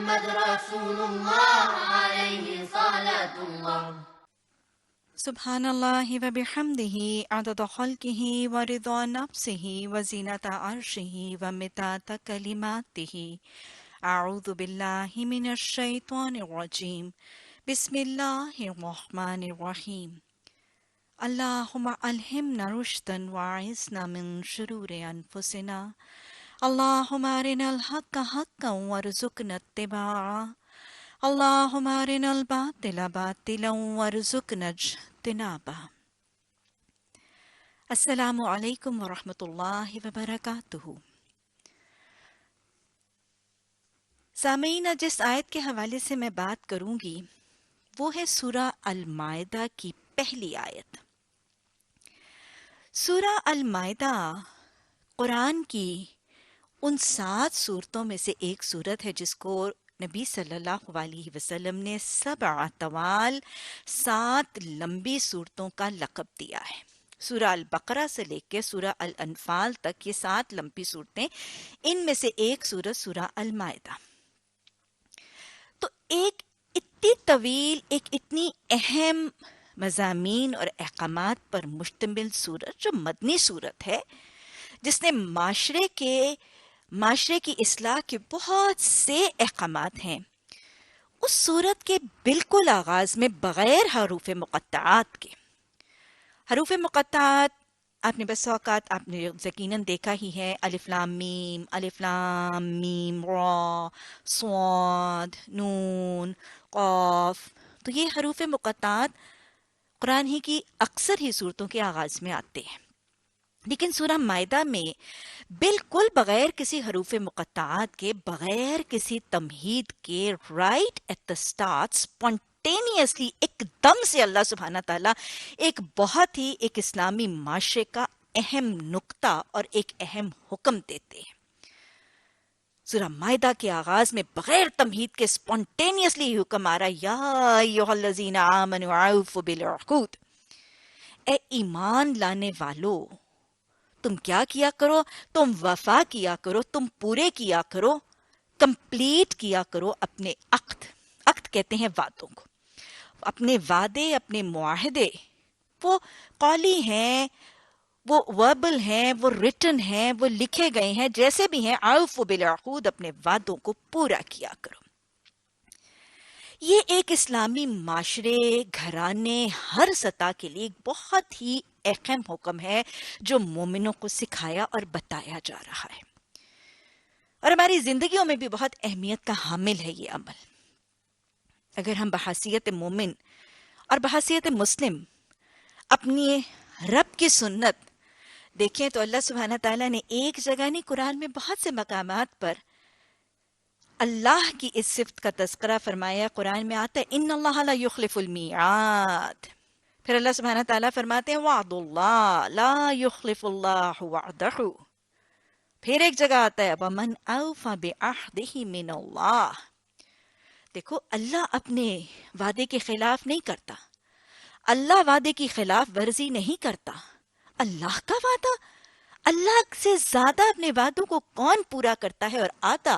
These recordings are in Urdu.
محمد رسول اللہ علیہ صلاۃ اللہ۔ سبحان اللہ و بحمدہ عدد خلقہ و رضا نفسہ و زینت عرشہ و مداد کلماتہ۔ اعوذ باللہ من الشیطان الرجیم، بسم اللہ الرحمن الرحیم۔ اللہم الہمنا رشدا واعصمنا من شرور انفسنا، اللہم ارنا الحق حقا وارزقنا اتباعہ، اللہم ارنا الباطل باطلا وارزقنا اجتنابہ۔ السلام علیکم ورحمۃ اللہ وبرکاتہ۔ سامعین، جس آیت کے حوالے سے میں بات کروں گی وہ ہے سورہ المائدہ کی پہلی آیت۔ سورہ المائدہ قرآن کی ان 7 سورتوں میں سے ایک سورت ہے جس کو نبی صلی اللہ علیہ وسلم نے 7 طوال 7 لمبی صورتوں کا لقب دیا ہے۔ سورہ البقرہ سے لے کے سورہ الانفال تک یہ 7 لمبی صورتیں، ان میں سے ایک سورت سورہ المائدہ۔ تو ایک اتنی طویل، ایک اتنی اہم مضامین اور احکامات پر مشتمل سورت جو مدنی سورت ہے، جس نے معاشرے کی اصلاح کے بہت سے احکامات ہیں، اس سورت کے بالکل آغاز میں بغیر حروف مقطعات کے، حروف مقطعات آپ نے بس اوقات آپ نے یقیناً دیکھا ہی ہے، الف لام میم را صاد نون قاف، تو یہ حروف مقطعات قرآن ہی کی اکثر ہی صورتوں کے آغاز میں آتے ہیں، لیکن سورہ مائدہ میں بالکل بغیر کسی حروف مقطعات کے، بغیر کسی تمہید کے، right at the start spontaneously, ایک دم سے اللہ سبحانہ تعالیٰ ایک بہت ہی ایک اسلامی معاشرے کا اہم نقطہ اور ایک اہم حکم دیتے ہیں۔ سورہ مائدہ کے آغاز میں بغیر تمہید کے اسپونٹینیسلی حکم آ رہا ہے، یا ایھا الذین آمنوا اوفوا بالعقود، اے ایمان لانے والو، تم کیا کیا کرو؟ تم وفا کیا کرو، تم پورے کیا کرو، کمپلیٹ کیا کرو اپنے عقد کہتے ہیں وعدوں کو، اپنے وعدے، اپنے معاہدے، وہ قولی ہیں، وہ وربل ہیں، وہ ریٹن ہیں، وہ لکھے گئے ہیں، جیسے بھی ہیں، اوفوا بالعقود، اپنے وعدوں کو پورا کیا کرو۔ یہ ایک اسلامی معاشرے، گھرانے، ہر سطح کے لیے ایک بہت ہی اہم حکم ہے جو مومنوں کو سکھایا اور بتایا جا رہا ہے، اور ہماری زندگیوں میں بھی بہت اہمیت کا حامل ہے یہ عمل۔ اگر ہم بحیثیت مومن اور بحیثیت مسلم اپنی رب کی سنت دیکھیں تو اللہ سبحانہ تعالیٰ نے ایک جگہ نہیں، قرآن میں بہت سے مقامات پر اللہ کی اس صفت کا تذکرہ فرمایا۔ قرآن میں آتا ہے ان اللہ لا یخلف المیعاد، پھر اللہ سبحانہ تعالیٰ فرماتے ہیں وعد اللہ لا یخلف اللہ وعدہ، پھر ایک جگہ آتا ہے ومن اوفی بعہدہ من اللہ۔ دیکھو، اللہ اپنے وعدے کے خلاف نہیں کرتا، اللہ وعدے کی خلاف ورزی نہیں کرتا۔ اللہ کا وعدہ، اللہ سے زیادہ اپنے وعدوں کو کون پورا کرتا ہے؟ اور آتا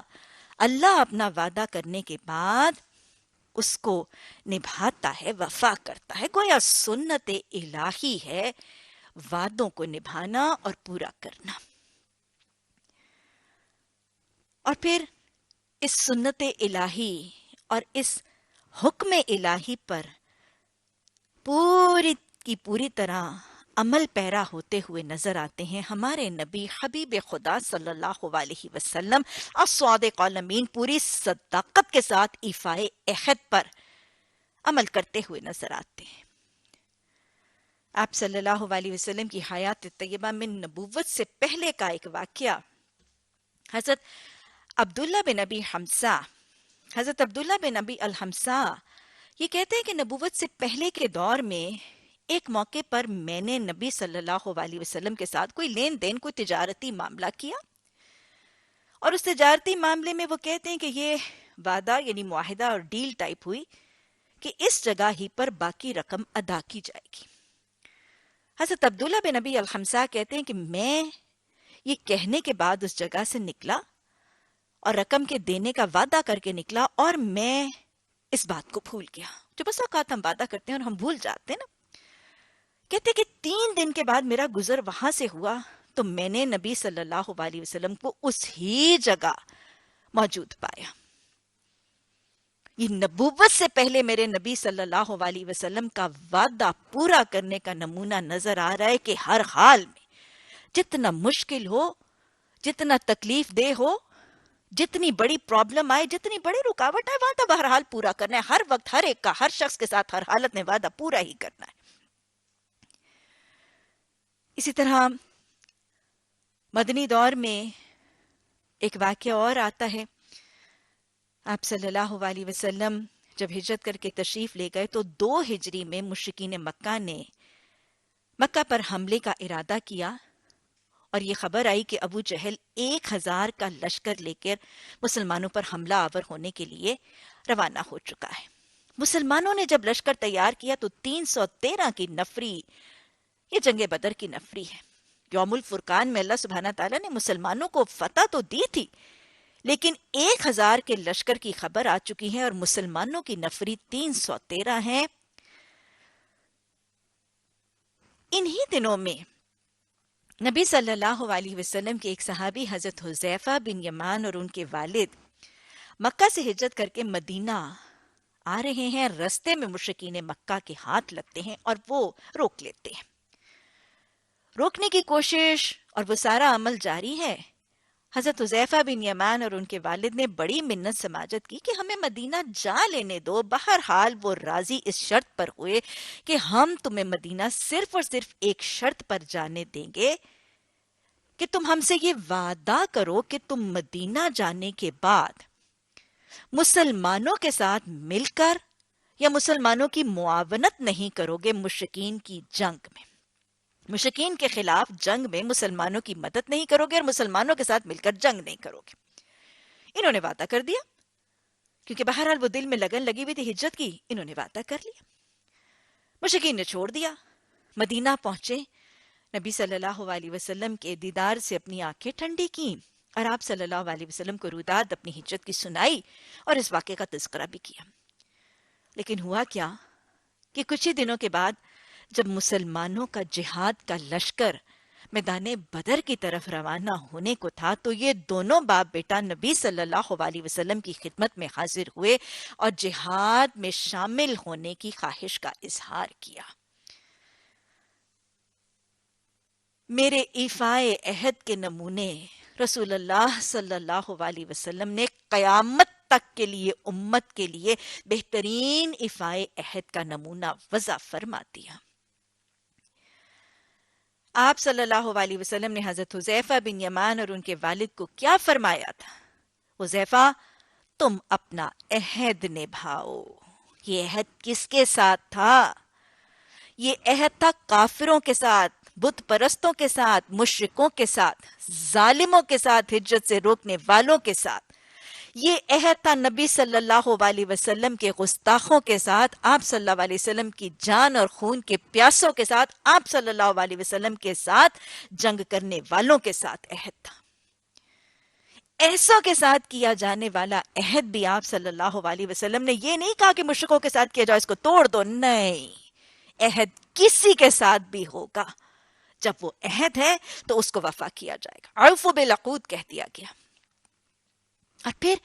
اللہ اپنا وعدہ کرنے کے بعد اس کو نبھاتا ہے، وفا کرتا ہے۔ گویا سنت الہی ہے وعدوں کو نبھانا اور پورا کرنا۔ اور پھر اس سنت الہی اور اس حکم الہی پر پوری کی پوری طرح عمل پیرا ہوتے ہوئے نظر آتے ہیں ہمارے نبی حبیب خدا صلی اللہ علیہ وسلم الصادق الامین، پوری صداقت کے ساتھ ایفائے عہد پر عمل کرتے ہوئے نظر آتے ہیں۔ آپ صلی اللہ علیہ وسلم کی حیات طیبہ میں نبوت سے پہلے کا ایک واقعہ، حضرت عبداللہ بن ابی الحمزہ یہ کہتے ہیں کہ نبوت سے پہلے کے دور میں ایک موقع پر میں نے نبی صلی اللہ علیہ وسلم کے ساتھ کوئی لین دین، کوئی تجارتی معاملہ کیا، اور اس تجارتی معاملے میں وہ کہتے ہیں کہ یہ وعدہ یعنی معاہدہ اور ڈیل ٹائپ ہوئی کہ اس جگہ ہی پر باقی رقم ادا کی جائے گی۔ حضرت عبداللہ بن ابی الحمزہ کہتے ہیں کہ میں یہ کہنے کے بعد اس جگہ سے نکلا اور رقم کے دینے کا وعدہ کر کے نکلا، اور میں اس بات کو بھول گیا. جو بس اوقات ہم وعدہ کرتے ہیں اور ہم بھول جاتے ہیں نا. کہتے کہ 3 دن کے بعد میرا گزر وہاں سے ہوا تو میں نے نبی صلی اللہ علیہ وسلم کو اس ہی جگہ موجود پایا. یہ نبوت سے پہلے میرے نبی صلی اللہ علیہ وسلم کا وعدہ پورا کرنے کا نمونہ نظر آ رہا ہے کہ ہر حال میں جتنا مشکل ہو، جتنا تکلیف دہ ہو، جتنی بڑی پرابلم آئے، جتنی بڑی رکاوٹ آئے، وعدہ بہرحال پورا کرنا ہے. ہر وقت ہر ایک کا، ہر شخص کے ساتھ ہر حالت میں وعدہ پورا ہی کرنا ہے. اسی طرح مدنی دور میں ایک واقعہ اور آتا ہے. آپ صلی اللہ علیہ وسلم جب ہجرت کر کے تشریف لے گئے تو 2 ہجری میں مشرکین مکہ نے مکہ پر حملے کا ارادہ کیا، اور یہ خبر آئی کہ ابو جہل 1000 کا لشکر لے کر مسلمانوں پر حملہ آور ہونے کے لیے روانہ ہو چکا ہے. مسلمانوں نے جب لشکر تیار کیا تو 313 کی نفری، یہ جنگ بدر کی نفری ہے. یوم الفرقان میں اللہ سبحانہ تعالیٰ نے مسلمانوں کو فتح تو دی تھی، لیکن 1000 کے لشکر کی خبر آ چکی ہے اور مسلمانوں کی نفری 313 ہیں. انہی دنوں میں نبی صلی اللہ علیہ وسلم کے ایک صحابی حضرت حذیفہ بن یمان اور ان کے والد مکہ سے ہجرت کر کے مدینہ آ رہے ہیں. رستے میں مشرکین مکہ کے ہاتھ لگتے ہیں اور وہ روک لیتے ہیں. روکنے کی کوشش اور وہ سارا عمل جاری ہے. حضرت حذیفہ بن یمان اور ان کے والد نے بڑی منت سماجت کی کہ ہمیں مدینہ جا لینے دو. بہرحال وہ راضی اس شرط پر ہوئے کہ ہم تمہیں مدینہ صرف اور صرف ایک شرط پر جانے دیں گے کہ تم ہم سے یہ وعدہ کرو کہ تم مدینہ جانے کے بعد مسلمانوں کے ساتھ مل کر یا مسلمانوں کی معاونت نہیں کرو گے مشرکین کی جنگ میں. مشرکین کے خلاف جنگ میں مسلمانوں کی مدد نہیں کرو گے اور مسلمانوں کے ساتھ مل کر جنگ نہیں کرو گے. انہوں نے وعدہ کر دیا، کیونکہ بہرحال وہ دل میں لگن لگی ہوئی تھی ہجرت کی. انہوں نے وعدہ کر لیا. مشرکین نے چھوڑ دیا. مدینہ پہنچے، نبی صلی اللہ علیہ وسلم کے دیدار سے اپنی آنکھیں ٹھنڈی کی اور آپ صلی اللہ علیہ وسلم کو روداد اپنی ہجرت کی سنائی اور اس واقعے کا تذکرہ بھی کیا. لیکن ہوا کیا کہ کچھ ہی دنوں کے بعد جب مسلمانوں کا جہاد کا لشکر میدان بدر کی طرف روانہ ہونے کو تھا تو یہ دونوں باپ بیٹا نبی صلی اللہ علیہ وسلم کی خدمت میں حاضر ہوئے اور جہاد میں شامل ہونے کی خواہش کا اظہار کیا. میرے ایفائے عہد کے نمونے رسول اللہ صلی اللہ علیہ وسلم نے قیامت تک کے لیے امت کے لیے بہترین ایفائے عہد کا نمونہ وضع فرما دیا. آپ صلی اللہ علیہ وسلم نے حضرت حذیفہ بن یمان اور ان کے والد کو کیا فرمایا تھا؟ حذیفہ، تم اپنا عہد نبھاؤ. یہ عہد کس کے ساتھ تھا؟ یہ عہد تھا کافروں کے ساتھ، بت پرستوں کے ساتھ، مشرکوں کے ساتھ، ظالموں کے ساتھ، ہجرت سے روکنے والوں کے ساتھ. یہ عہد تھا نبی صلی اللہ علیہ وسلم کے گستاخوں کے ساتھ، آپ صلی اللہ علیہ وسلم کی جان اور خون کے پیاسوں کے ساتھ، آپ صلی اللہ علیہ وسلم کے ساتھ جنگ کرنے والوں کے ساتھ عہد تھا. ایسوں کے ساتھ کیا جانے والا عہد بھی آپ صلی اللہ علیہ وسلم نے یہ نہیں کہا کہ مشرکوں کے ساتھ کیا جاؤ، اس کو توڑ دو. نہیں، عہد کسی کے ساتھ بھی ہوگا. جب وہ عہد ہے تو اس کو وفا کیا جائے گا. اوفوا بالعقود کہہ دیا گیا. اور پھر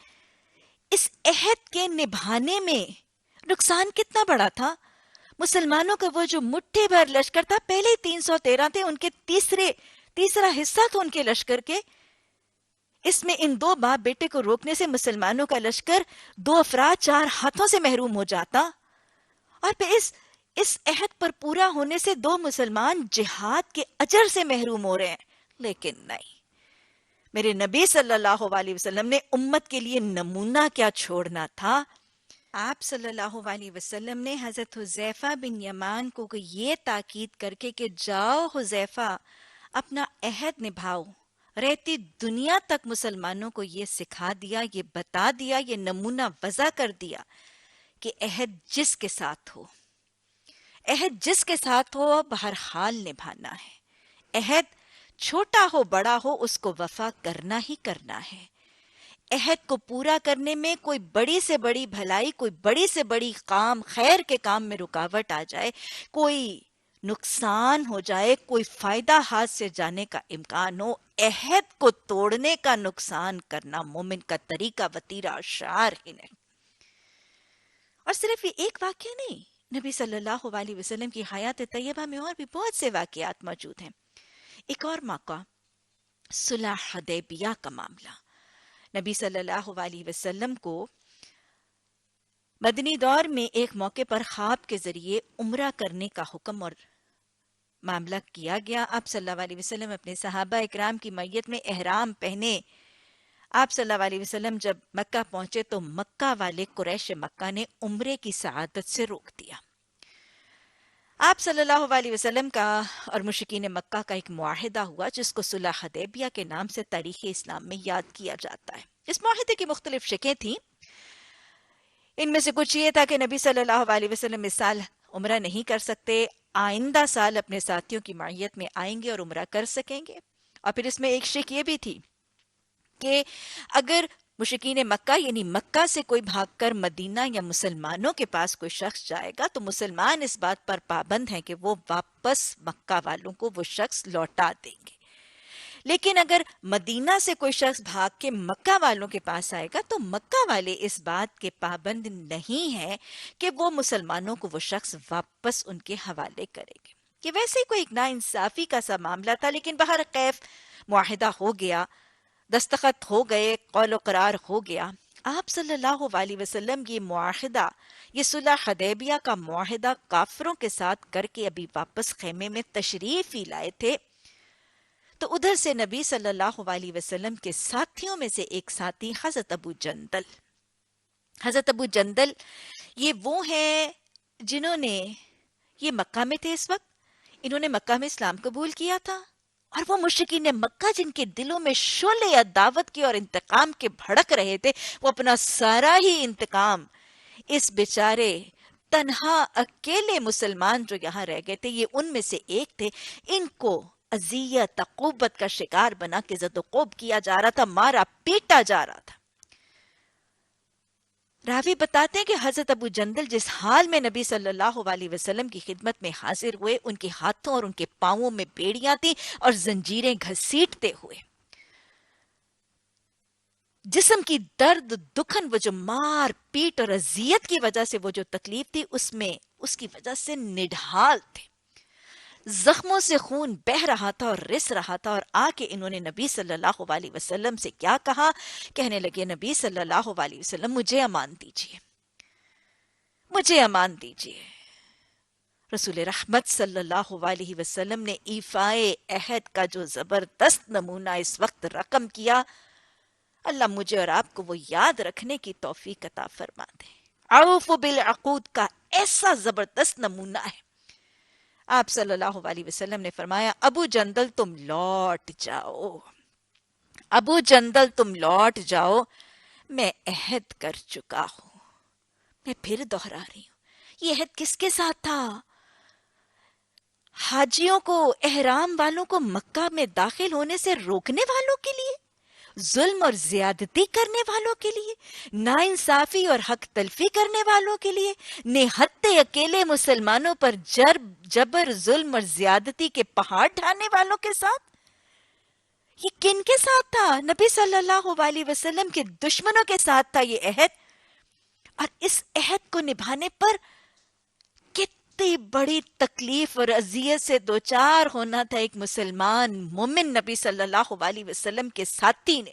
اس عہد کے نبھانے میں نقصان کتنا بڑا تھا. مسلمانوں کا وہ جو مٹھی بھر لشکر تھا، پہلے 313 تھے، ان کے تیسرا حصہ تھا ان کے لشکر کے. اس میں ان 2 باپ بیٹے کو روکنے سے مسلمانوں کا لشکر 2 افراد 4 ہاتھوں سے محروم ہو جاتا. اور پھر اس عہد پر پورا ہونے سے 2 مسلمان جہاد کے اجر سے محروم ہو رہے ہیں. لیکن نہیں، میرے نبی صلی اللہ علیہ وسلم نے امت کے لیے نمونہ کیا چھوڑنا تھا. آپ صلی اللہ علیہ وسلم نے حضرت حذیفہ بن یمان کو یہ تاکید کر کے کہ جاؤ حذیفہ اپنا عہد نبھاؤ، رہتی دنیا تک مسلمانوں کو یہ سکھا دیا، یہ بتا دیا، یہ نمونہ وضع کر دیا کہ عہد جس کے ساتھ ہو، عہد جس کے ساتھ ہو بہرحال نبھانا ہے. عہد چھوٹا ہو بڑا ہو اس کو وفا کرنا ہی کرنا ہے. عہد کو پورا کرنے میں کوئی بڑی سے بڑی بھلائی، کوئی بڑی سے بڑی کام، خیر کے کام میں رکاوٹ آ جائے، کوئی نقصان ہو جائے، کوئی فائدہ ہاتھ سے جانے کا امکان ہو، عہد کو توڑنے کا، نقصان کرنا مومن کا طریقہ، وتیرہ، شعار ہی نہیں۔ اور صرف یہ ایک واقعہ نہیں، نبی صلی اللہ علیہ وسلم کی حیات طیبہ میں اور بھی بہت سے واقعات موجود ہیں۔ ایک اور موقع، صلح حدیبیہ کا معاملہ۔ نبی صلی اللہ علیہ وسلم کو مدنی دور میں ایک موقع پر خواب کے ذریعے عمرہ کرنے کا حکم اور معاملہ کیا گیا۔ آپ صلی اللہ علیہ وسلم اپنے صحابہ اکرام کی میت میں احرام پہنے۔ آپ صلی اللہ علیہ وسلم جب مکہ پہنچے تو مکہ والے قریش مکہ نے عمرے کی سعادت سے روک دیا۔ آپ صلی اللہ علیہ وسلم کا اور مشرکین مکہ کا ایک معاہدہ ہوا جس کو صلح حدیبیہ کے نام سے تاریخ اسلام میں یاد کیا جاتا ہے۔ اس معاہدے کی مختلف شکیں تھیں۔ ان میں سے کچھ یہ تھا کہ نبی صلی اللہ علیہ وسلم اس سال عمرہ نہیں کر سکتے، آئندہ سال اپنے ساتھیوں کی معیت میں آئیں گے اور عمرہ کر سکیں گے۔ اور پھر اس میں ایک شک یہ بھی تھی کہ اگر مشرکین مکہ یعنی مکہ سے کوئی بھاگ کر مدینہ یا مسلمانوں کے پاس کوئی شخص جائے گا تو مسلمان اس بات پر پابند ہیں کہ وہ واپس مکہ والوں کو وہ شخص لوٹا دیں گے، لیکن اگر مدینہ سے کوئی شخص بھاگ کے مکہ والوں کے پاس آئے گا تو مکہ والے اس بات کے پابند نہیں ہیں کہ وہ مسلمانوں کو وہ شخص واپس ان کے حوالے کریں گے۔ یہ ویسے ہی کوئی ایک ناانصافی کا سا معاملہ تھا، لیکن بہر کیف معاہدہ ہو گیا، دستخط ہو گئے، قول و قرار ہو گیا۔ آپ صلی اللہ علیہ وسلم یہ معاہدہ، یہ صلح حدیبیہ کا معاہدہ کافروں کے ساتھ کر کے ابھی واپس خیمے میں تشریف ہی لائے تھے تو ادھر سے نبی صلی اللہ علیہ وسلم کے ساتھیوں میں سے ایک ساتھی حضرت ابو جندل۔ حضرت ابو جندل یہ وہ ہیں جنہوں نے، یہ مکہ میں تھے اس وقت، انہوں نے مکہ میں اسلام قبول کیا تھا، اور وہ مشرکین مکہ جن کے دلوں میں شعلے عداوت کے اور انتقام کے بھڑک رہے تھے، وہ اپنا سارا ہی انتقام اس بیچارے تنہا اکیلے مسلمان جو یہاں رہ گئے تھے، یہ ان میں سے ایک تھے، ان کو اذیت عقوبت کا شکار بنا کے زد و کوب کیا جا رہا تھا، مارا پیٹا جا رہا تھا۔ راوی بتاتے ہیں کہ حضرت ابو جندل جس حال میں نبی صلی اللہ علیہ وسلم کی خدمت میں حاضر ہوئے، ان کے ہاتھوں اور ان کے پاؤں میں بیڑیاں تھیں اور زنجیریں گھسیٹتے ہوئے، جسم کی درد دکھن، وہ جو مار پیٹ اور اذیت کی وجہ سے وہ جو تکلیف تھی اس کی وجہ سے نڈھال تھے، زخموں سے خون بہ رہا تھا اور رس رہا تھا، اور آ کے انہوں نے نبی صلی اللہ علیہ وسلم سے کیا کہا؟ کہنے لگے، نبی صلی اللہ علیہ وسلم مجھے امان دیجیے، مجھے امان دیجیے۔ رسول رحمت صلی اللہ علیہ وسلم نے ایفائے عہد کا جو زبردست نمونہ اس وقت رقم کیا، اللہ مجھے اور آپ کو وہ یاد رکھنے کی توفیق عطا فرما دے۔ عوف بالعقود کا ایسا زبردست نمونہ ہے۔ آپ صلی اللہ علیہ وسلم نے فرمایا، ابو جندل تم لوٹ جاؤ، ابو جندل تم لوٹ جاؤ، میں عہد کر چکا ہوں۔ میں پھر دہرا رہی ہوں، یہ عہد کس کے ساتھ تھا؟ حاجیوں کو، احرام والوں کو مکہ میں داخل ہونے سے روکنے والوں کے لیے، ظلم اور زیادتی کرنے والوں کے لیے، ناانصافی اور حق تلفی کرنے والوں کے لیے، نہتے اکیلے مسلمانوں پر جبر، ظلم اور زیادتی کے پہاڑ ڈھانے والوں کے ساتھ۔ یہ کن کے ساتھ تھا؟ نبی صلی اللہ علیہ وسلم کے دشمنوں کے ساتھ تھا یہ عہد، اور اس عہد کو نبھانے پر کتنی بڑی تکلیف اور اذیت سے دوچار ہونا تھا ایک مسلمان مومن نبی صلی اللہ علیہ وسلم کے ساتھی نے۔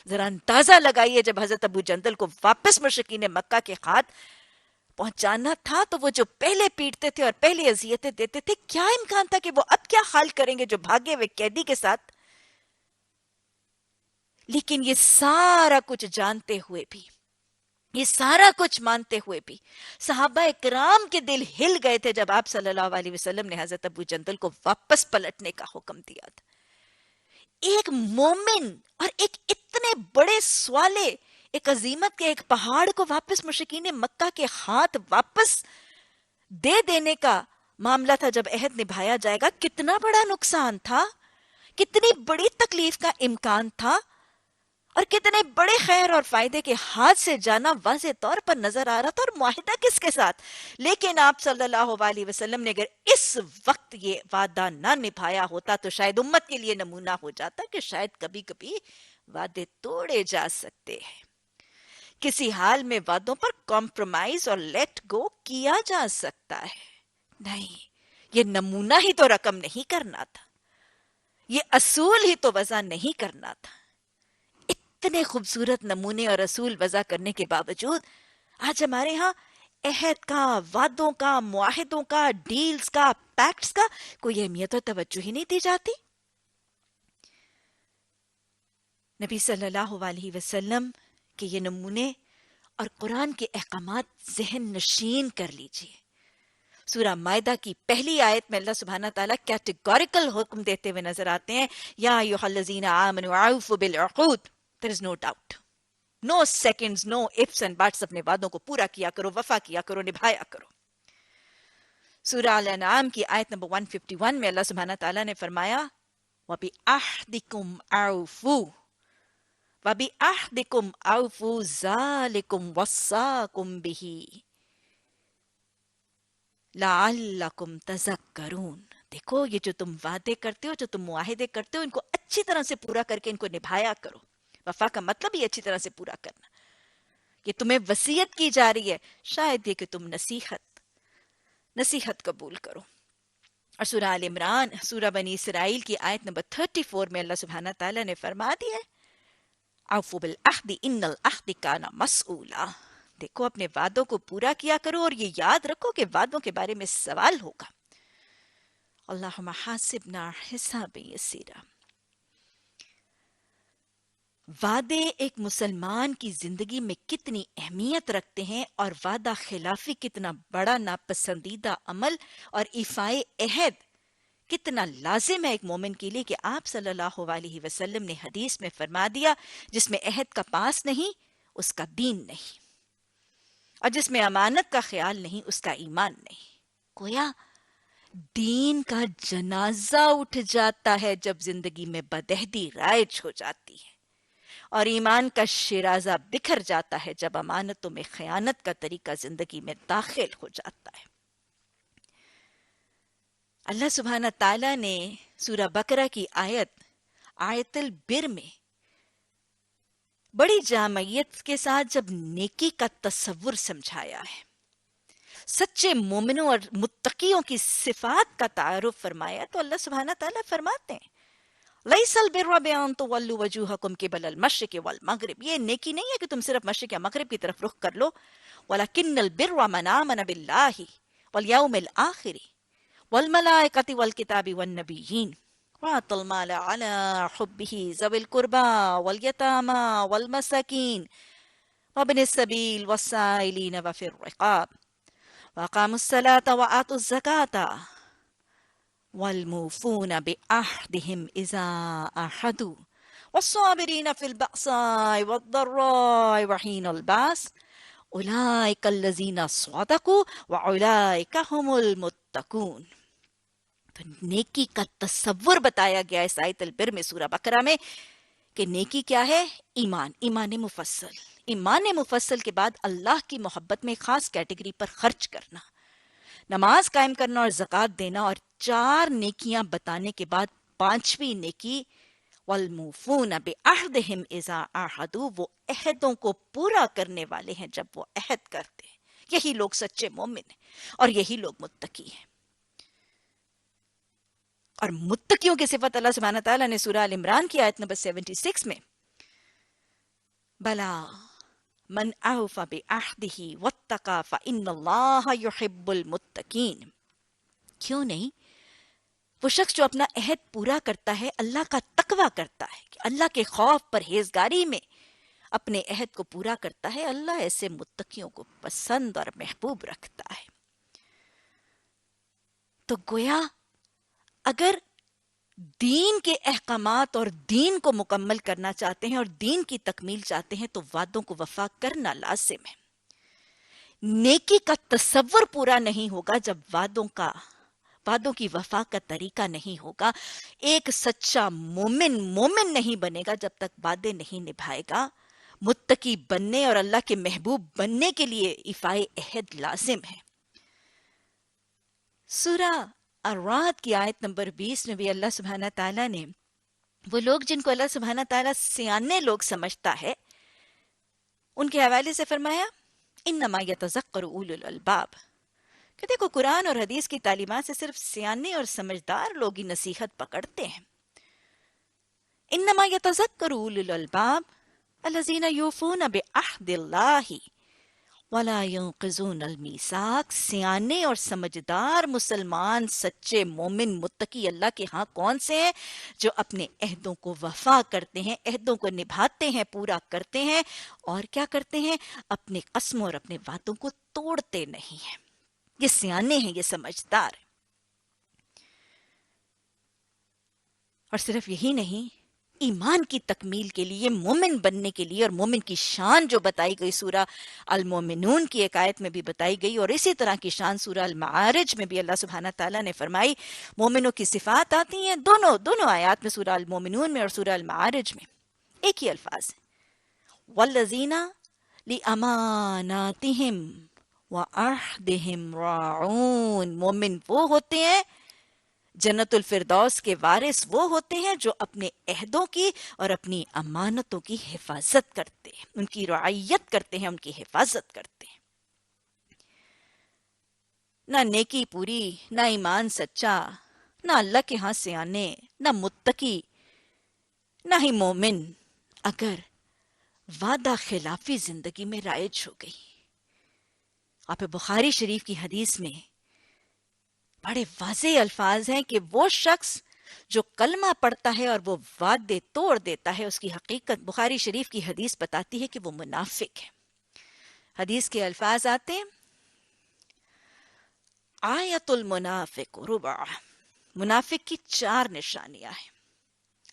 ذرا اندازہ لگائیے، جب حضرت ابو جندل کو واپس مشرکین مکہ کے ہاتھ پہنچانا تھا تو وہ جو پہلے پیٹتے تھے اور پہلے اذیتیں دیتے تھے، کیا امکان تھا کہ وہ اب کیا حال کریں گے جو بھاگے ہوئے قیدی کے ساتھ؟ لیکن یہ سارا کچھ جانتے ہوئے بھی، یہ سارا کچھ مانتے ہوئے بھی، صحابہ اکرام کے دل ہل گئے تھے جب آپ صلی اللہ علیہ وسلم نے حضرت ابو جندل کو واپس پلٹنے کا حکم دیا تھا۔ ایک مومن اور ایک اتنے بڑے سوالے، ایک عظیمت کے ایک پہاڑ کو واپس مشرکین مکہ کے ہاتھ واپس دے دینے کا معاملہ تھا۔ جب عہد نبھایا جائے گا، کتنا بڑا نقصان تھا، کتنی بڑی تکلیف کا امکان تھا، اور کتنے بڑے خیر اور فائدے کے ہاتھ سے جانا واضح طور پر نظر آ رہا تھا، اور معاہدہ کس کے ساتھ؟ لیکن آپ صلی اللہ علیہ وسلم نے اگر اس وقت یہ وعدہ نہ نبھایا ہوتا تو شاید امت کے لیے نمونہ ہو جاتا کہ شاید کبھی کبھی وعدے توڑے جا سکتے ہیں، کسی حال میں وعدوں پر کمپرومائز اور لیٹ گو کیا جا سکتا ہے۔ نہیں، یہ نمونہ ہی تو رقم نہیں کرنا تھا، یہ اصول ہی تو وضع نہیں کرنا تھا۔ اتنے خوبصورت نمونے اور اصول وضع کرنے کے باوجود آج ہمارے ہاں عہد کا، وعدوں کا، معاہدوں کا، ڈیلز کا، پیکٹس کا کوئی اہمیت اور توجہ ہی نہیں دی جاتی۔ نبی صلی اللہ علیہ وسلم کے یہ نمونے اور قرآن کے احکامات ذہن نشین کر لیجئے۔ سورہ مائدہ کی پہلی آیت میں اللہ سبحانہ تعالیٰ کیٹیگوریکل حکم دیتے ہوئے نظر آتے ہیں، یا ایھا الذین آمنوا اوفوا بالعقود، there is no doubt، no seconds، no ifs and buts، اپنے وعدوں کو پورا کیا کرو، وفا کیا کرو، نبھایا کرو۔ سورہ الانعام کی آیت نمبر 151 میں اللہ سبحانہ تعالیٰ نے فرمایا وَبِعَہْدِكُمْ أَوْفُوا وَبِعَہْدِكُمْ أَوْفُوا ذَلِكُمْ وَصَّاكُمْ بِهِ لَعَلَّكُمْ تَذَكَّرُونَ۔ دیکھو، یہ جو تم وعدے کرتے ہو، جو تم معاہدے کرتے ہو، ان کو اچھی طرح سے پورا کر کے ان کو نبھایا کرو۔ وفا کا مطلب ہی اچھی طرح سے پورا کرنا۔ یہ تمہیں وصیت کی جا رہی ہے، شاید یہ کہ تم نصیحت قبول کرو۔ اور سورہ آل عمران، سورہ بنی اسرائیل کی آیت نمبر 34 میں اللہ سبحانہ تعالیٰ نے فرما دیا ہے اوفوا بالعہد ان العہد کان مسئولا۔ دیکھو، اپنے وعدوں کو پورا کیا کرو، اور یہ یاد رکھو کہ وعدوں کے بارے میں سوال ہوگا۔ اللہم حاسبنا حسابا یسیرا۔ وعدے ایک مسلمان کی زندگی میں کتنی اہمیت رکھتے ہیں، اور وعدہ خلافی کتنا بڑا ناپسندیدہ عمل اور ایفائے عہد کتنا لازم ہے ایک مومن کے لیے، کہ آپ صلی اللہ علیہ وسلم نے حدیث میں فرما دیا جس میں عہد کا پاس نہیں اس کا دین نہیں، اور جس میں امانت کا خیال نہیں اس کا ایمان نہیں۔ گویا دین کا جنازہ اٹھ جاتا ہے جب زندگی میں بدعہدی رائج ہو جاتی ہے، اور ایمان کا شیرازہ بکھر جاتا ہے جب امانتوں میں خیانت کا طریقہ زندگی میں داخل ہو جاتا ہے۔ اللہ سبحانہ تعالیٰ نے سورہ بقرہ کی آیت البر میں بڑی جامعیت کے ساتھ جب نیکی کا تصور سمجھایا ہے، سچے مومنوں اور متقیوں کی صفات کا تعارف فرمایا، تو اللہ سبحانہ تعالیٰ فرماتے ہیں لَيْسَ الْبِرَّ بِأَن تُوَلُّوا وُجُوهَكُمْ قِبَلَ الْمَشْرِقِ وَالْمَغْرِبِ، یہ نیکی نہیں ہے کہ تم صرف مشرق یا مغرب کی طرف رخ کر لو، وَلَكِنَّ الْبِرَّ مَنْ آمَنَ بِاللَّهِ وَالْيَوْمِ الْآخِرِ وَالْمَلَائِكَةِ وَالْكِتَابِ وَالنَّبِيِّينَ وَآتَى الْمَالَ عَلَى حُبِّهِ ذَوِي الْقُرْبَى وَالْيَتَامَى وَالْمَسَاكِينِ وَابْنِ السَّبِيلِ وَالسَّائِلِينَ وَفِي الرِّقَابِ وَأَقَامُوا الصَّلَاةَ وَآتُوا الزَّكَاةَ وَالْمُوفُونَ بِعَهْدِهِمْ إِذَا عَاهَدُوا وَالصَّابِرِينَ فِي الْبَأْسَاءِ وَالضَّرَّاءِ وَحِينَ الْبَأْسِ أُولَئِكَ الَّذِينَ صَدَقُوا وَأُولَئِكَ هُمُ الْمُتَّقُونَ۔ تو نیکی کا تصور بتایا گیا اس آیت البر میں، سورہ بقرہ میں، کہ نیکی کیا ہے؟ ایمان مفصل۔ ایمان مفصل کے بعد اللہ کی محبت میں خاص کیٹیگری پر خرچ کرنا، نماز قائم کرنا اور زکوٰۃ دینا، اور 4 نیکیاں بتانے کے بعد 5ویں نیکی وَالْمُوفُونَ بِعَهْدِهِمْ إِذَا عَاهَدُوا، وہ عہدوں کو پورا کرنے والے ہیں جب وہ عہد کرتے ہیں۔ یہی لوگ سچے مومن ہیں، اور یہی لوگ متقی ہیں۔ اور متقیوں کی صفت اللہ سبحانہ تعالیٰ نے سورہ آل عمران کی آیت نمبر 76 میں بلا من اوفى بعہدہ واتقى فإن اللہ يحب المتقین، کیوں نہیں؟ وہ شخص جو اپنا عہد پورا کرتا ہے، اللہ کا تقوی کرتا ہے، کہ اللہ کے خوف پرہیزگاری میں اپنے عہد کو پورا کرتا ہے، اللہ ایسے متقیوں کو پسند اور محبوب رکھتا ہے۔ تو گویا اگر دین کے احکامات اور دین کو مکمل کرنا چاہتے ہیں اور دین کی تکمیل چاہتے ہیں تو وعدوں کو وفا کرنا لازم ہے۔ نیکی کا تصور پورا نہیں ہوگا جب وعدوں کا وعدوں کی وفا کا طریقہ نہیں ہوگا. ایک سچا مومن نہیں بنے گا جب تک وعدے نہیں نبھائے گا. متقی بننے اور اللہ کے محبوب بننے کے لیے ایفائے عہد لازم ہے. سورہ الرعد کی آیت نمبر 20 میں بھی اللہ سبحانہ تعالیٰ نے وہ لوگ جن کو اللہ سبحانہ تعالیٰ سیانے لوگ سمجھتا ہے ان کے حوالے سے فرمایا انما یتذکر اولو الالباب، کہ دیکھو قرآن اور حدیث کی تعلیمات سے صرف سیانے اور سمجھدار لوگ ہی نصیحت پکڑتے ہیں. انما یتذکر اولو الالباب الذین یوفون بعہد اللہ وَلَا يَنْقِضُونَ الْمِيثَاقَ. سیانے اور سمجھدار مسلمان سچے مومن متقی اللہ کے ہاں کون سے ہیں؟ جو اپنے عہدوں کو وفا کرتے ہیں، عہدوں کو نبھاتے ہیں، پورا کرتے ہیں. اور کیا کرتے ہیں؟ اپنے قسموں اور اپنے وعدوں کو توڑتے نہیں ہیں. یہ سیانے ہیں، یہ سمجھدار ہیں. اور صرف یہی نہیں، ایمان کی تکمیل کے لیے، مومن بننے کے لیے، اور مومن کی شان جو بتائی گئی سورہ المومنون کی ایک آیت میں بھی بتائی گئی، اور اسی طرح کی شان سورہ المعارج میں بھی اللہ سبحانہ تعالیٰ نے فرمائی. مومنوں کی صفات آتی ہیں دونوں آیات میں، سورہ المومنون میں اور سورہ المعارج میں. ایک ہی الفاظ ہیں، والذین لأماناتہم وعہدہم راعون. مومن وہ ہوتے ہیں، جنت الفردوس کے وارث وہ ہوتے ہیں جو اپنے عہدوں کی اور اپنی امانتوں کی حفاظت کرتے ہیں، ان کی رعایت کرتے ہیں، ان کی حفاظت کرتے ہیں. نہ نیکی پوری، نہ ایمان سچا، نہ اللہ کے ہاں سیانے، نہ متقی، نہ ہی مومن اگر وعدہ خلافی زندگی میں رائج ہو گئی. آپ بخاری شریف کی حدیث میں بڑے واضح الفاظ ہیں کہ وہ شخص جو کلمہ پڑھتا ہے اور وہ وعدے توڑ دیتا ہے، اس کی حقیقت بخاری شریف کی حدیث بتاتی ہے کہ وہ منافق ہے. حدیث کے الفاظ آتے ہیں، آیت المنافق ربع. منافق کی 4 نشانیاں ہیں.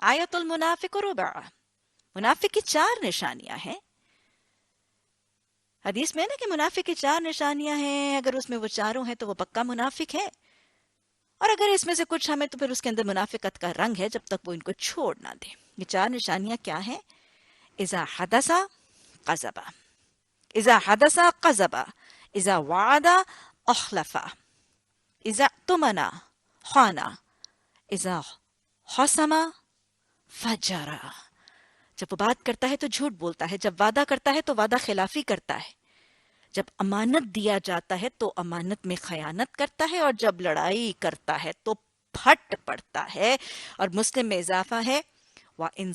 آیت المنافق ربع، منافق کی 4 نشانیاں ہیں. حدیث میں نا کہ منافق کی 4 نشانیاں ہیں، اگر اس میں وہ چاروں ہیں تو وہ پکا منافق ہے، اور اگر اس میں سے کچھ ہمیں تو پھر اس کے اندر منافقت کا رنگ ہے جب تک وہ ان کو چھوڑ نہ دے. یہ 4 نشانیاں کیا ہیں؟ اذا حدث قذب، اذا حدث قذب، اذا وعد اخلف، اذا اؤتمن خان، اذا خصم فجر. جب وہ بات کرتا ہے تو جھوٹ بولتا ہے، جب وعدہ کرتا ہے تو وعدہ خلافی کرتا ہے، جب امانت دیا جاتا ہے تو امانت میں خیانت کرتا ہے، اور جب لڑائی کرتا ہے تو پھٹ پڑتا ہے. اور مسلم میں اضافہ ہے وَإِن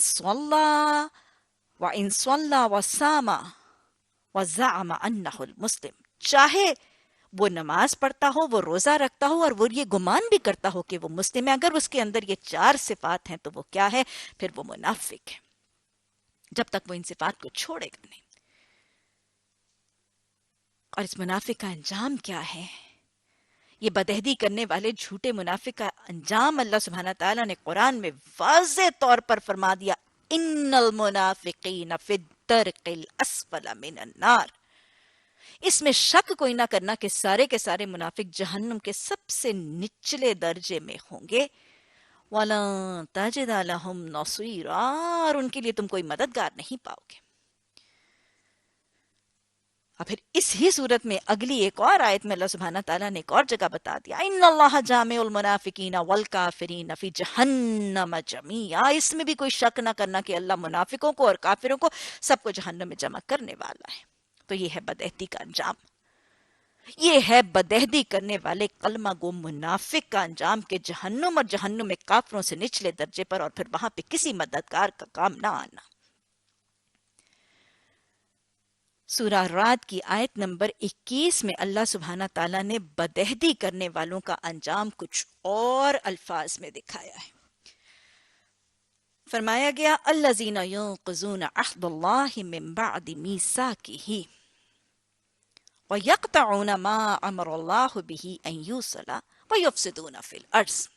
صَلَّى وَصَامَ وَزَعَمَ أَنَّهُ الْمُسْلِمُ. چاہے وہ نماز پڑھتا ہو، وہ روزہ رکھتا ہو، اور وہ یہ گمان بھی کرتا ہو کہ وہ مسلم ہے، اگر اس کے اندر یہ 4 صفات ہیں تو وہ کیا ہے؟ پھر وہ منافق ہے، جب تک وہ ان صفات کو چھوڑے گا نہیں. اور اس منافق کا انجام کیا ہے؟ یہ بدعہدی کرنے والے جھوٹے منافق کا انجام اللہ سبحانہ تعالیٰ نے قرآن میں واضح طور پر فرما دیا، ان المنافقین فی الدرک الاسفل من النار. اس میں شک کوئی نہ کرنا کہ سارے کے سارے منافق جہنم کے سب سے نچلے درجے میں ہوں گے. وَلَن تَجِدَ لَهُمْ نَصِيرًا. اور ان کے لیے تم کوئی مددگار نہیں پاؤ گے. اور پھر اس ہی صورت میں اگلی ایک اور آیت میں اللہ سبحانہ تعالیٰ نے ایک اور جگہ بتا دیا، ان اللہ جامع المنافقین والکافرین فی جہنم جمیعا. اس میں بھی کوئی شک نہ کرنا کہ اللہ منافقوں کو اور کافروں کو سب کو جہنم میں جمع کرنے والا ہے. تو یہ ہے بدعہدی کا انجام، یہ ہے بدعہدی کرنے والے کلمہ گو منافق کا انجام، کہ جہنم اور جہنم میں کافروں سے نچلے درجے پر، اور پھر وہاں پہ کسی مددگار کا کام نہ آنا. سورہ الرعد کی آیت نمبر 21 میں اللہ سبحانہ تعالیٰ نے بدعہدی کرنے والوں کا انجام کچھ اور الفاظ میں دکھایا ہے. فرمایا گیا الذین ینقضون عہد اللہ من بعد میثاقہ ویقطعون ما امر اللہ بہ ان یوصل ویفسدون فی الارض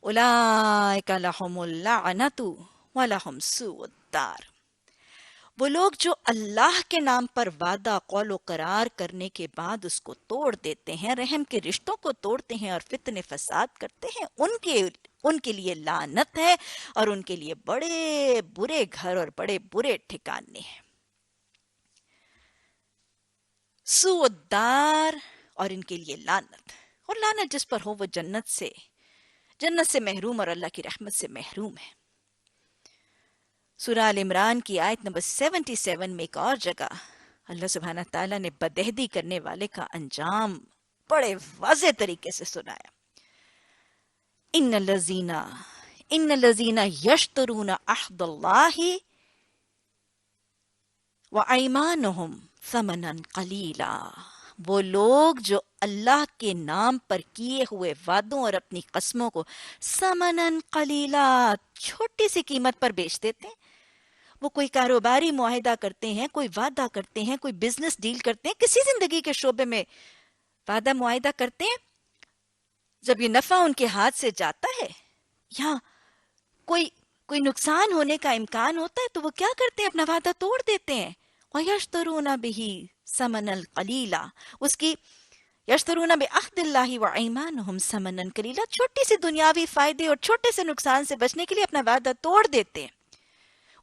اولئک لہم اللعنۃ ولہم سوء الدار. وہ لوگ جو اللہ کے نام پر وعدہ قول و قرار کرنے کے بعد اس کو توڑ دیتے ہیں، رحم کے رشتوں کو توڑتے ہیں اور فتنے فساد کرتے ہیں، ان کے لیے لعنت ہے اور ان کے لیے بڑے برے گھر اور بڑے برے ٹھکانے ہیں۔ سوء الدار، اور ان کے لیے لعنت، اور لعنت جس پر ہو وہ جنت سے محروم اور اللہ کی رحمت سے محروم ہے۔ سورہ آل عمران کی آیت نمبر 77 میں ایک اور جگہ اللہ سبحانہ تعالیٰ نے بدعہدی کرنے والے کا انجام بڑے واضح طریقے سے سنایا۔ ان الذین یشترون عہد اللہ وایمانہم ثمنا قلیلا، وہ لوگ جو اللہ کے نام پر کیے ہوئے وعدوں اور اپنی قسموں کو ثمنا قلیلا، چھوٹی سی قیمت پر بیچ دیتے ہیں۔ وہ کوئی کاروباری معاہدہ کرتے ہیں، کوئی وعدہ کرتے ہیں، کوئی بزنس ڈیل کرتے ہیں، کسی زندگی کے شعبے میں وعدہ معاہدہ کرتے ہیں، جب یہ نفع ان کے ہاتھ سے جاتا ہے یا کوئی نقصان ہونے کا امکان ہوتا ہے تو وہ کیا کرتے ہیں؟ اپنا وعدہ توڑ دیتے ہیں۔ وَيَشْتَرُونَ بِهِ ثَمَنًا قَلِيلًا، اس کی یشترون بعہد اللہ وایمانہم ثمنا قلیلا، چھوٹی سی دنیاوی فائدے اور چھوٹے سے نقصان سے بچنے کے لیے اپنا وعدہ توڑ دیتے ہیں۔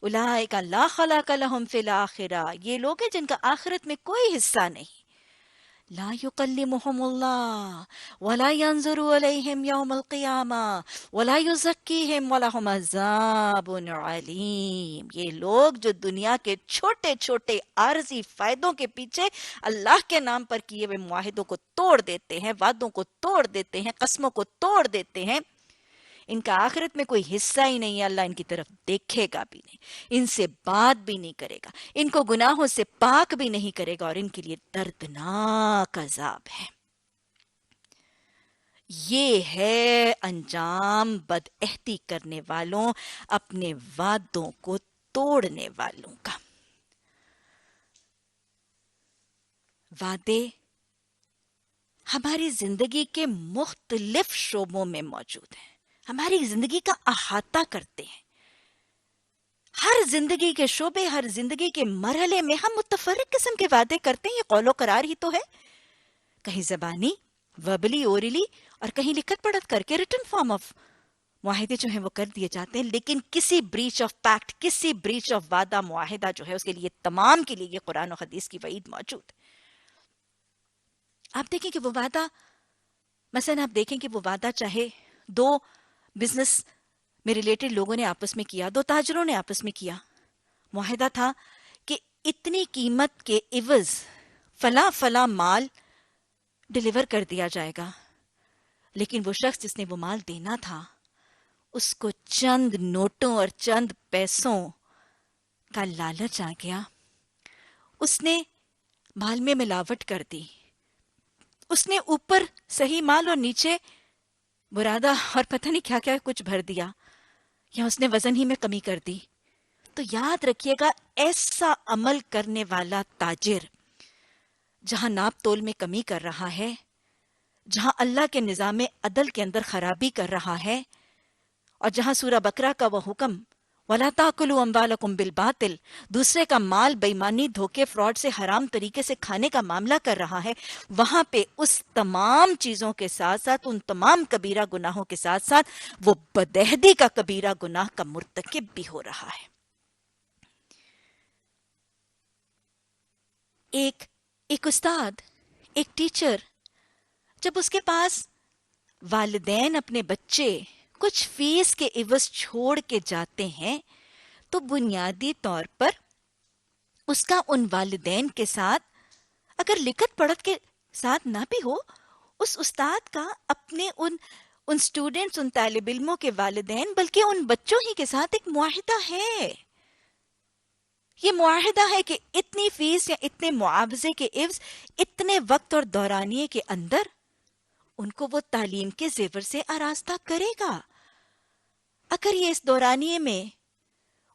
اولئک لا خلاق لهم فی الآخرہ، یہ لوگ ہیں جن کا آخرت میں کوئی حصہ نہیں۔ لا یکلمہم اللہ ولا ینظر الیہم یوم القیامہ ولا یزکیہم ولہم عذاب علیم، یہ لوگ جو دنیا کے چھوٹے چھوٹے عارضی فائدوں کے پیچھے اللہ کے نام پر کیے ہوئے معاہدوں کو توڑ دیتے ہیں، وعدوں کو توڑ دیتے ہیں، قسموں کو توڑ دیتے ہیں، ان کا آخرت میں کوئی حصہ ہی نہیں ہے، اللہ ان کی طرف دیکھے گا بھی نہیں، ان سے بات بھی نہیں کرے گا، ان کو گناہوں سے پاک بھی نہیں کرے گا، اور ان کے لیے دردناک عذاب ہے۔ یہ ہے انجام بدعہدی کرنے والوں، اپنے وعدوں کو توڑنے والوں کا۔ وعدے ہماری زندگی کے مختلف شعبوں میں موجود ہیں، ہماری زندگی کا احاطہ کرتے ہیں۔ ہر زندگی کے شعبے، ہر زندگی کے مرحلے میں ہم متفرق قسم کے وعدے کرتے ہیں، یہ قول و قرار ہی تو ہے، کہیں زبانی، وربلی، اورلی، اور کہیں لکھت پڑھت کر کے ریٹن فارم آف معاہدے جو ہیں وہ کر دیے جاتے ہیں، لیکن کسی بریچ آف پیکٹ، کسی بریچ آف وعدہ معاہدہ جو ہے اس کے لیے تمام کے لیے یہ قرآن و حدیث کی وعید موجود ہے۔ آپ دیکھیں کہ وہ وعدہ، مثلا آپ دیکھیں کہ وہ وعدہ چاہے دو بزنس میں ریلیٹڈ لوگوں نے آپس میں کیا، دو تاجروں نے آپس میں کیا، معاہدہ تھا کہ اتنی قیمت کے عوض فلاں فلاں مال ڈیلیور کر دیا جائے گا، لیکن وہ شخص جس نے وہ مال دینا تھا اس کو چند نوٹوں اور چند پیسوں کا لالچ آ گیا، اس نے مال میں ملاوٹ کر دی، اس نے اوپر صحیح مال اور نیچے برادہ اور پتہ نہیں کیا کیا کچھ بھر دیا، یا اس نے وزن ہی میں کمی کر دی۔ تو یاد رکھیے گا، ایسا عمل کرنے والا تاجر جہاں ناپ تول میں کمی کر رہا ہے، جہاں اللہ کے نظام عدل کے اندر خرابی کر رہا ہے، اور جہاں سورہ بقرہ کا وہ حکم وَلَا تَأْكُلُوا أَمْوَالَكُمْ بِالْبَاطِلِ، دوسرے کا مال بے ایمانی، دھوکے، فراڈ سے، حرام طریقے سے کھانے کا معاملہ کر رہا ہے، وہاں پہ اس تمام چیزوں کے ساتھ ساتھ، ان تمام کبیرہ گناہوں کے ساتھ ساتھ، وہ بدعہدی کا کبیرہ گناہ کا مرتکب بھی ہو رہا ہے۔ ایک استاد، ایک ٹیچر، جب اس کے پاس والدین اپنے بچے کچھ فیس کے عوض چھوڑ کے جاتے ہیں تو بنیادی طور پر اس کا ان والدین کے ساتھ، اگر لکھت پڑھت کے ساتھ نہ بھی ہو، اس استاد کا اپنے ان سٹوڈنٹس، ان طالب علموں کے والدین، بلکہ ان بچوں ہی کے ساتھ ایک معاہدہ ہے۔ یہ معاہدہ ہے کہ اتنی فیس یا اتنے معاوضے کے عوض اتنے وقت اور دورانیے کے اندر ان کو وہ تعلیم کے زیور سے آراستہ کرے گا۔ اگر یہ اس دورانیے میں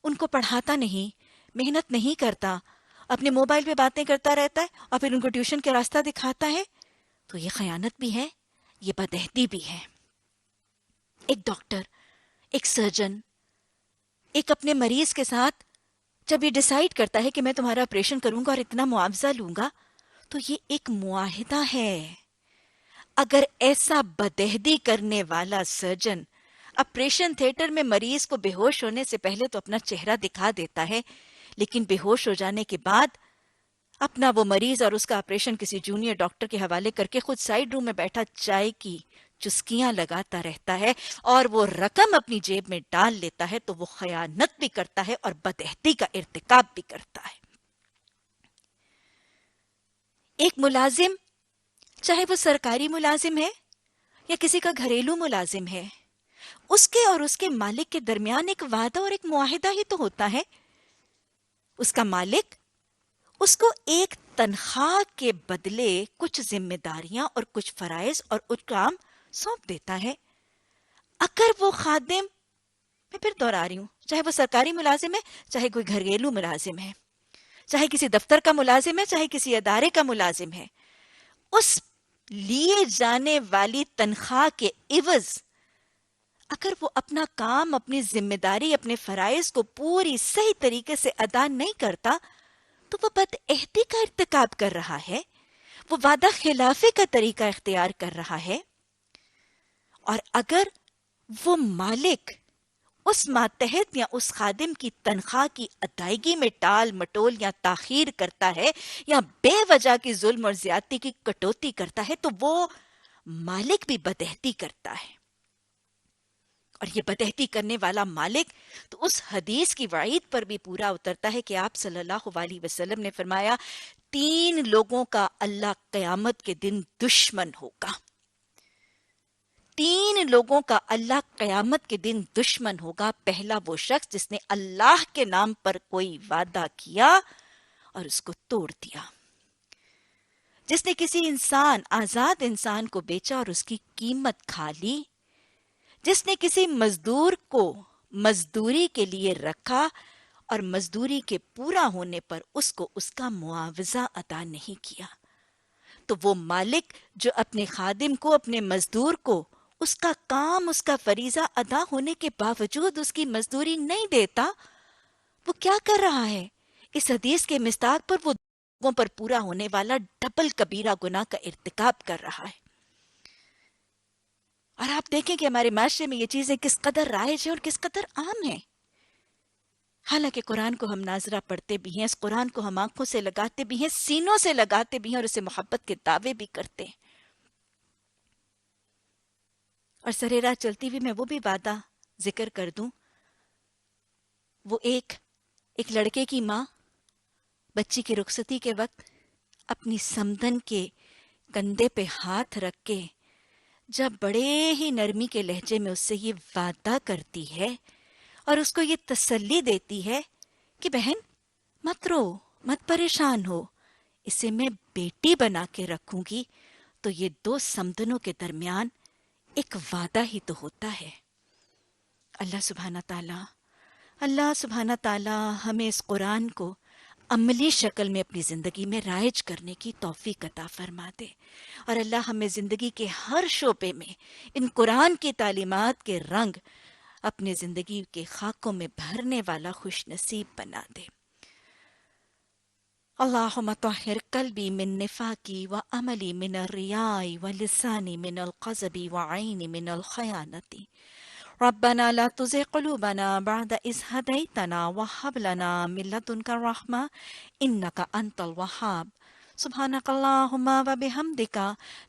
ان کو پڑھاتا نہیں، محنت نہیں کرتا، اپنے موبائل پہ باتیں کرتا رہتا ہے اور پھر ان کو ٹیوشن کے راستہ دکھاتا ہے، تو یہ خیانت بھی ہے، یہ بدعہدی بھی ہے۔ ایک ڈاکٹر، ایک سرجن، ایک اپنے مریض کے ساتھ جب یہ ڈیسائیڈ کرتا ہے کہ میں تمہارا آپریشن کروں گا اور اتنا معاوضہ لوں گا، تو یہ ایک معاہدہ ہے۔ اگر ایسا بدہدی کرنے والا سرجن آپریشن تھیٹر میں مریض کو بے ہوش ہونے سے پہلے تو اپنا چہرہ دکھا دیتا ہے، لیکن بے ہوش ہو جانے کے بعد اپنا وہ مریض اور اس کا آپریشن کسی جونیئر ڈاکٹر کے حوالے کر کے خود سائیڈ روم میں بیٹھا چائے کی چسکیاں لگاتا رہتا ہے اور وہ رقم اپنی جیب میں ڈال لیتا ہے، تو وہ خیانت بھی کرتا ہے اور بدعہدی کا ارتکاب بھی کرتا ہے۔ ایک ملازم، چاہے وہ سرکاری ملازم ہے یا کسی کا گھریلو ملازم ہے، اس کے اور اس کے مالک کے درمیان ایک وعدہ اور ایک معاہدہ ہی تو ہوتا ہے۔ اس کا مالک اس کو ایک تنخواہ کے بدلے کچھ ذمہ داریاں اور کچھ فرائض اور کچھ کام سونپ دیتا ہے۔ اگر وہ خادم، میں پھر دوہرا رہی ہوں، چاہے وہ سرکاری ملازم ہے، چاہے کوئی گھریلو ملازم ہے، چاہے کسی دفتر کا ملازم ہے، چاہے کسی ادارے کا ملازم ہے، اس لیے جانے والی تنخواہ کے عوض اگر وہ اپنا کام، اپنی ذمہ داری، اپنے فرائض کو پوری صحیح طریقے سے ادا نہیں کرتا، تو وہ بدعہدی کا ارتکاب کر رہا ہے، وہ وعدہ خلافی کا طریقہ اختیار کر رہا ہے۔ اور اگر وہ مالک اس ماتحت یا اس خادم کی تنخواہ کی ادائیگی میں ٹال مٹول یا تاخیر کرتا ہے یا بے وجہ کی ظلم اور زیادتی کی کٹوتی کرتا ہے، تو وہ مالک بھی بدعہدی کرتا ہے۔ اور یہ بدعہدی کرنے والا مالک تو اس حدیث کی وعید پر بھی پورا اترتا ہے کہ آپ صلی اللہ علیہ وسلم نے فرمایا، 3 لوگوں کا اللہ قیامت کے دن دشمن ہوگا۔ 3 لوگوں کا اللہ قیامت کے دن دشمن ہوگا۔ پہلا وہ شخص جس نے اللہ کے نام پر کوئی وعدہ کیا اور اس کو توڑ دیا، جس نے کسی انسان، آزاد انسان کو بیچا اور اس کی قیمت کھا لی، جس نے کسی مزدور کو مزدوری کے لیے رکھا اور مزدوری کے پورا ہونے پر اس کو اس کا معاوضہ ادا نہیں کیا۔ تو وہ مالک جو اپنے خادم کو، اپنے مزدور کو اس کا کام، اس کا فریضہ ادا ہونے کے باوجود اس کی مزدوری نہیں دیتا، وہ کیا کر رہا ہے؟ اس حدیث کے مصداق پر وہ لوگوں پر پورا ہونے والا ڈبل کبیرہ گناہ کا ارتکاب کر رہا ہے۔ اور آپ دیکھیں کہ ہمارے معاشرے میں یہ چیزیں کس قدر رائج ہیں اور کس قدر عام ہیں۔ حالانکہ قرآن کو ہم ناظرہ پڑھتے بھی ہیں، اس قرآن کو ہم آنکھوں سے لگاتے بھی ہیں، سینوں سے لگاتے بھی ہیں اور اسے محبت کے دعوے بھی کرتے ہیں۔ اور سرے راہ چلتی ہوئی میں وہ بھی وعدہ ذکر کر دوں، وہ ایک لڑکے کی ماں بچی کی رخصتی کے وقت اپنی سمدن کے کندھے پہ ہاتھ رکھ کے جب بڑے ہی نرمی کے لہجے میں اس سے یہ وعدہ کرتی ہے اور اس کو یہ تسلی دیتی ہے کہ بہن مت رو، مت پریشان ہو، اسے میں بیٹی بنا کے رکھوں گی، تو یہ 2 سمدنوں کے درمیان ایک وعدہ ہی تو ہوتا ہے۔ اللہ سبحانہ تعالی ہمیں اس قرآن کو عملی شکل میں اپنی زندگی میں رائج کرنے کی توفیق عطا فرما دے، اور اللہ ہمیں زندگی کے ہر شعبے میں ان قرآن کی تعلیمات کے رنگ اپنے زندگی کے خاکوں میں بھرنے والا خوش نصیب بنا دے۔ اللہم طہر قلبی من نفاقی وعملی من الریاء ولسانی من القذب وعینی من الخیانتی۔ ربنا لا تزغ قلوبنا بعد إذ هديتنا وهب لنا من لدنك الرحمة إنك أنت الوهاب۔ سبحانك اللهم وبحمدك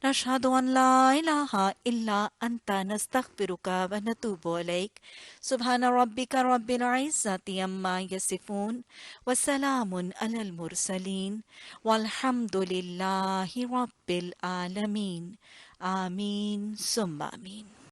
نشهد أن لا إله إلا أنت نستغفرك ونتوب إليك۔ سبحان ربك رب العزة عما يصفون وسلام على المرسلين والحمد لله رب العالمين۔ آمین ثم آمین۔